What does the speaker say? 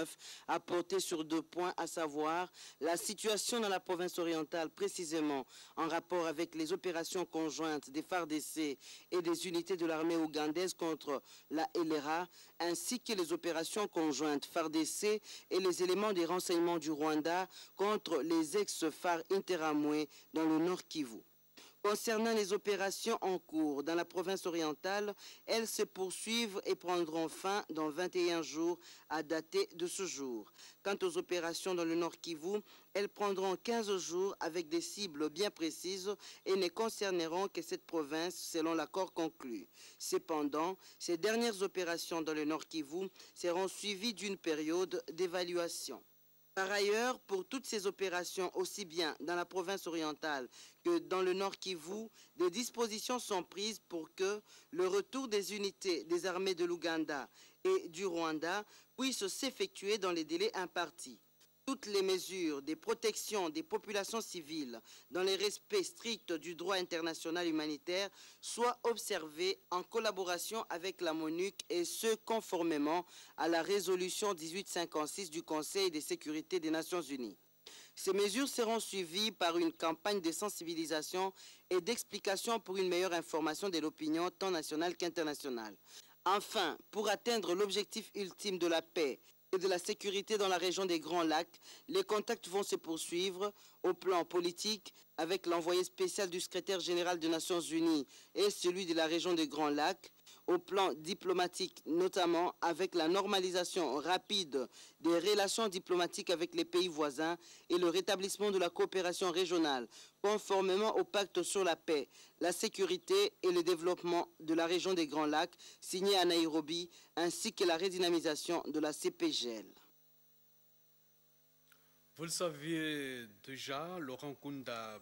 2019 a porté sur 2 points, à savoir la situation dans la province orientale, précisément en rapport avec les opérations conjointes des FARDC et des unités de l'armée ougandaise contre la LRA, ainsi que les opérations conjointes FARDC et les éléments des renseignements du Rwanda contre les ex-FAR Interamwe dans le Nord Kivu. Concernant les opérations en cours dans la province orientale, elles se poursuivent et prendront fin dans 21 jours à dater de ce jour. Quant aux opérations dans le Nord Kivu, elles prendront 15 jours avec des cibles bien précises et ne concerneront que cette province selon l'accord conclu. Cependant, ces dernières opérations dans le Nord Kivu seront suivies d'une période d'évaluation. Par ailleurs, pour toutes ces opérations, aussi bien dans la province orientale que dans le Nord Kivu, des dispositions sont prises pour que le retour des unités des armées de l'Ouganda et du Rwanda puisse s'effectuer dans les délais impartis. Toutes les mesures de protection des populations civiles dans le respect strict du droit international humanitaire soient observées en collaboration avec la MONUC et ce conformément à la résolution 1856 du Conseil de sécurité des Nations Unies. Ces mesures seront suivies par une campagne de sensibilisation et d'explication pour une meilleure information de l'opinion tant nationale qu'internationale. Enfin, pour atteindre l'objectif ultime de la paix et de la sécurité dans la région des Grands Lacs, les contacts vont se poursuivre au plan politique avec l'envoyé spécial du secrétaire général des Nations Unies et celui de la région des Grands Lacs, au plan diplomatique, notamment avec la normalisation rapide des relations diplomatiques avec les pays voisins et le rétablissement de la coopération régionale, conformément au pacte sur la paix, la sécurité et le développement de la région des Grands Lacs, signé à Nairobi, ainsi que la redynamisation de la CPGL. Vous le saviez déjà, Laurent Kunda